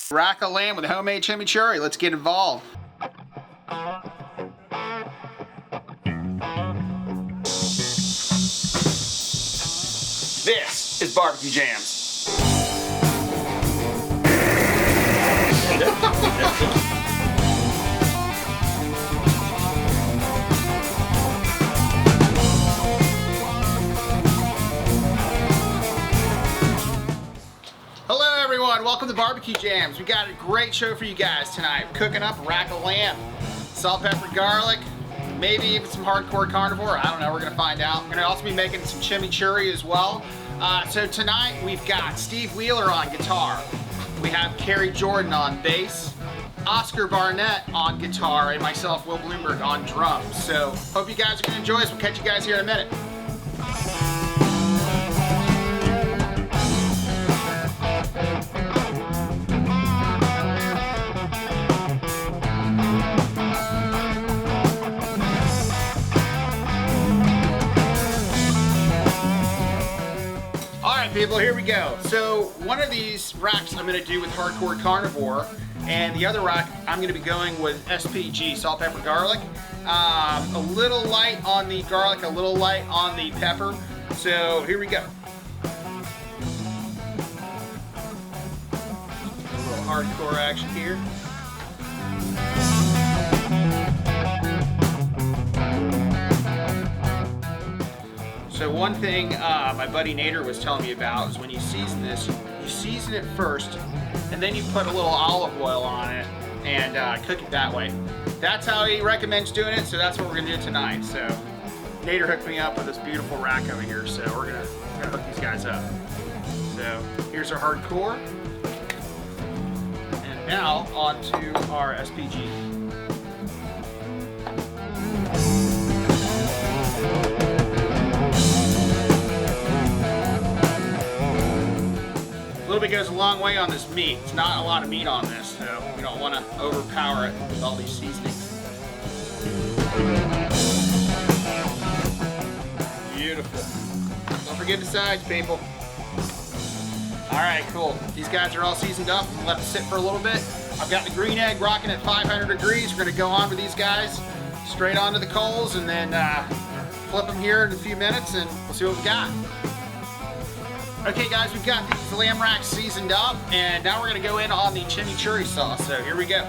Rack of lamb with homemade chimichurri. Let's get involved. This is Barbecue Jams. Hello everyone, welcome to Barbecue Jams. We got a great show for you guys tonight. We're cooking up a rack of lamb, salt, pepper, garlic, maybe even some Hard Core Carnivore. I don't know, we're gonna find out. We're gonna also be making some chimichurri as well. So tonight we've got Steve Wheeler on guitar. We have Cary Jordan on bass, Oscar Barnett on guitar, and myself, Wil Blumberg, on drums. So hope you guys are gonna enjoy us. We'll catch you guys here in a minute. People, here we go. So one of these racks I'm going to do with Hard Core Carnivore, and the other rack I'm going to be going with SPG, salt, pepper, garlic. A little light on the garlic, a little light on the pepper. So here we go. A little hardcore action here. So one thing my buddy Nader was telling me about is when you season this, you season it first, and then you put a little olive oil on it and cook it that way. That's how he recommends doing it, so that's what we're gonna do tonight. So Nader hooked me up with this beautiful rack over here, so we're gonna hook these guys up. So here's our hardcore, and now on to our SPG. A little bit goes a long way on this meat. It's not a lot of meat on this, so we don't want to overpower it with all these seasonings. Beautiful. Don't forget the sides, people. All right, cool. These guys are all seasoned up. I'm gonna let them sit for a little bit. I've got the green egg rocking at 500 degrees. We're gonna go on with these guys straight onto the coals and then flip them here in a few minutes and we'll see what we got. Okay guys, we've got these lamb racks seasoned up, and now we're gonna go in on the chimichurri sauce, so here we go.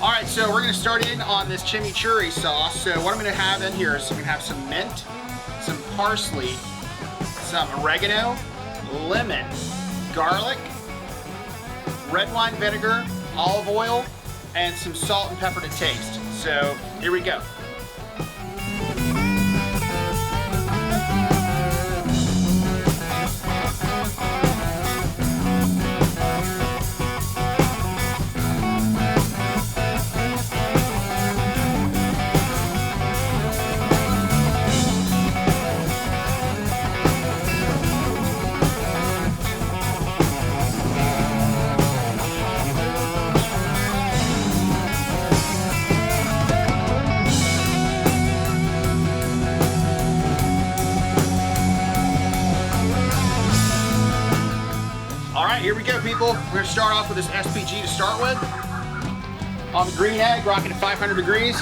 All right, so we're gonna start in on this chimichurri sauce. So what I'm gonna have in here is I'm gonna have some mint, some parsley, some oregano, lemon, garlic, red wine vinegar, olive oil, and some salt and pepper to taste. So here we go. Here we go, people. We're gonna start off with this SPG to start with. On the green egg, rocking at 500 degrees.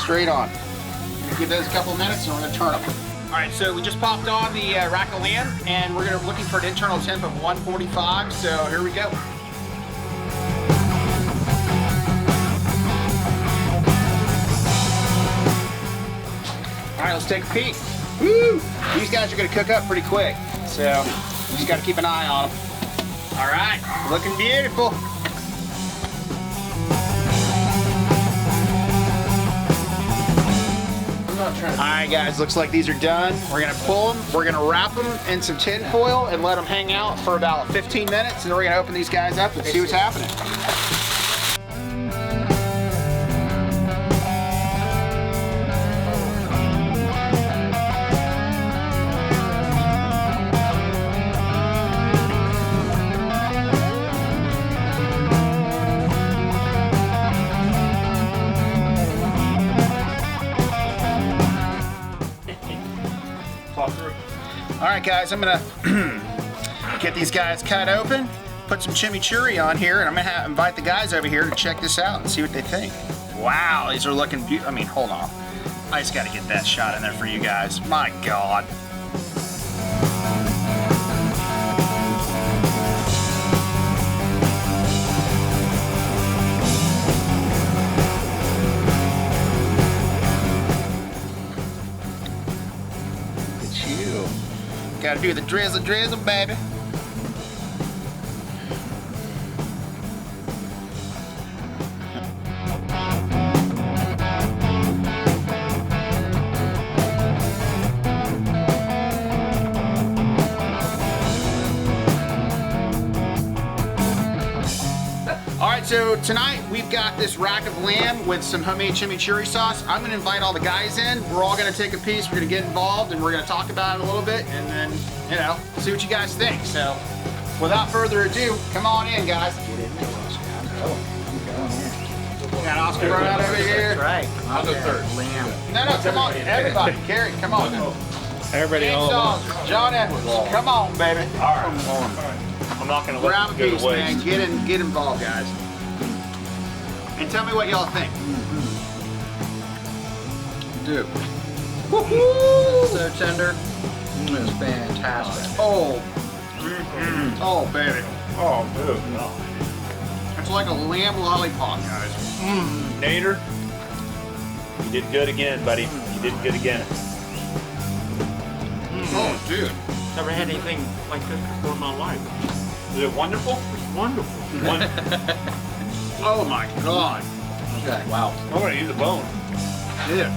Straight on. We're gonna give those a couple of minutes and we're gonna turn them. All right, so we just popped on the rack of lamb and we're gonna looking for an internal temp of 145, so here we go. All right, let's take a peek. Woo! These guys are gonna cook up pretty quick, so you just gotta keep an eye on them. All right, looking beautiful. All right, guys, looks like these are done. We're gonna pull them, we're gonna wrap them in some tin foil and let them hang out for about 15 minutes, and then we're gonna open these guys up and see what's happening. talk through. All right, guys, I'm gonna get these guys cut open, put some chimichurri on here, and I'm gonna invite the guys over here to check this out and see what they think. Wow, these are looking beautiful. I mean, hold on. I just gotta get that shot in there for you guys. My God. Gotta do the drizzle, baby. Alright, so tonight we've got this rack of lamb with some homemade chimichurri sauce. I'm gonna invite all the guys in. We're all gonna take a piece, we're gonna get involved, and we're gonna talk about it a little bit, and then, you know, see what you guys think. So, without further ado, come on in, guys. Get in there, we got Oscar right over here. That's right. I'll go third. Lamb. No, come on, everybody. Cary, come on. Everybody James all Dawes, John Edwards, come on, baby. All right. I'm not gonna let Grab a this go piece, to waste. man. Get involved, guys. And tell me what y'all think. Dude. So tender. It's fantastic. Oh. Oh, baby. Oh, dude. No. It's like a lamb lollipop, guys. Nader, you did good again, buddy. You did good again. Oh, dude. Never had anything like this before in my life. Is it wonderful? It's wonderful. Oh my God. Okay. Wow. I'm gonna use a bone. Yeah.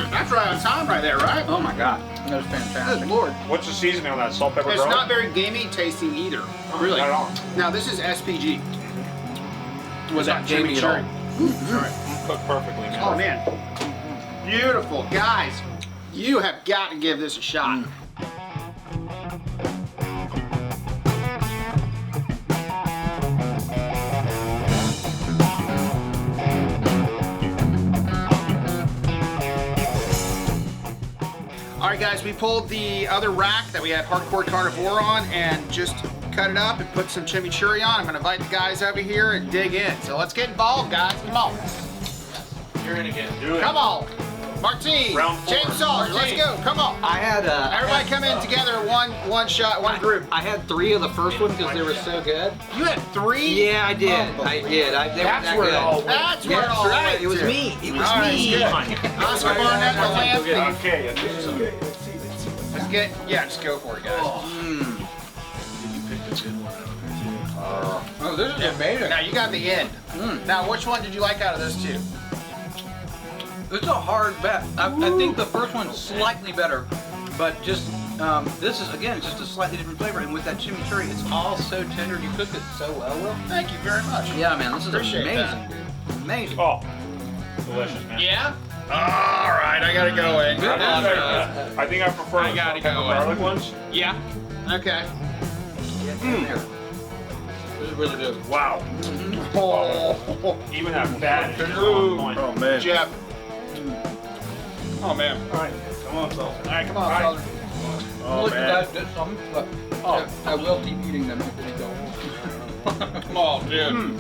That's right on time right there, right? Oh my God. That was Good fantastic. Lord. What's the seasoning on that? Salt, pepper, It's garlic? not very gamey tasting either. Really. Not at all. Now this is SPG. Was that Jimmy gamey at all? Cherry. Cooked perfectly, man. Oh man. Beautiful. Guys, you have got to give this a shot. All right, guys, we pulled the other rack that we had Hard Core Carnivore on and just cut it up and put some chimichurri on. I'm gonna invite the guys over here and dig in. So let's get involved, guys. Come on. You're gonna get do it. Come on. Martine, Round four. James Sauer, let's go. Come on. I had Everybody come in together, one shot, one group. I had 3 of the first one because they were so good. You had 3? Yeah, I did. They were That's that where it good. all went. That's where it That's all right. went It was to. me. It was All right, me. it's good. Oscar Barnett, the lamb. Okay, Let's get, yeah, just go for it, guys. Oh, this is amazing. Now you got the end. Now, which one did you like out of those 2? It's a hard bet. I think the first one's slightly better, but just this is again just a slightly different flavor. And with that chimichurri, it's all so tender. You cook it so well, Will. Thank you very much. Yeah, man, this is Appreciate amazing, dude. Amazing. Oh, delicious, man. Yeah? All right, I gotta go in. Good. I think I prefer I the gotta salt, pepper, go garlic ones. Yeah. Okay. Get in there. This is really good. Wow. Oh, Even that fat is on point. oh man. Jeff. Oh man. All right, come on, Salt. All right, come on, All right. fellas. Oh, Look, man. guys, did some, but I will keep eating them if they go. Come on, dude.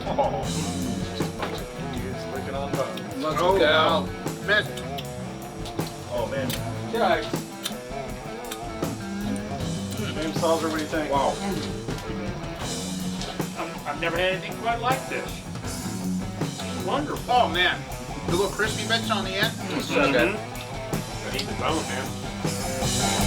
Oh. Let's Oh, go. wow. Man, Oh, man. Okay. James Salzer, what do you think? Wow. I've never had anything quite like this. Wonderful. oh man. The little crispy bits on the end. So good. I need the bone, man.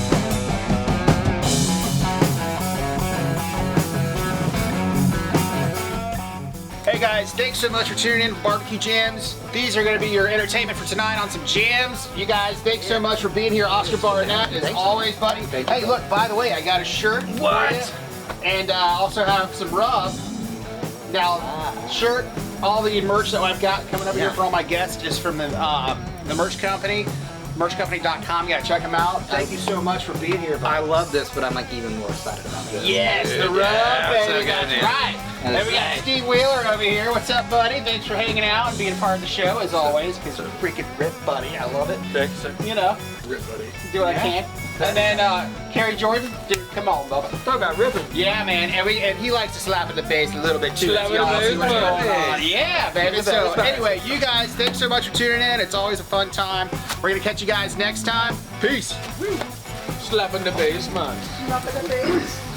Hey guys, thanks so much for tuning in for Barbecue Jams. These are going to be your entertainment for tonight on some jams. You guys, thanks so much for being here. Oscar Barnett, as always, buddy. Hey, look, by the way, I got a shirt. What? For you, and also have some rub. Now, shirt, all the merch that I've got coming up here for all my guests is from the merch company. merchcompany.com. You gotta check them out. Thank you so much for being here, buddy. I love this, but I'm like even more excited about this. Yes, the rub, Yeah, baby. so good, That's man. right. And we got Steve Wheeler over here. What's up, buddy? Thanks for hanging out and being a part of the show, as always, because you're a freaking rip buddy. I love it. Thanks. You know, Rip, buddy. do what I can. And then Cary Jordan, dude, come on, Bubba. Talk about ripping. Yeah, man, and he likes to slap at the bass a little bit too. Slap at the Y'all see bass, what's man. going on. Yeah, baby. Look at that, So look at that. anyway, you guys, thanks so much for tuning in. It's always a fun time. We're gonna catch you guys next time. Peace. Slapping the bass, man. Slapping the bass.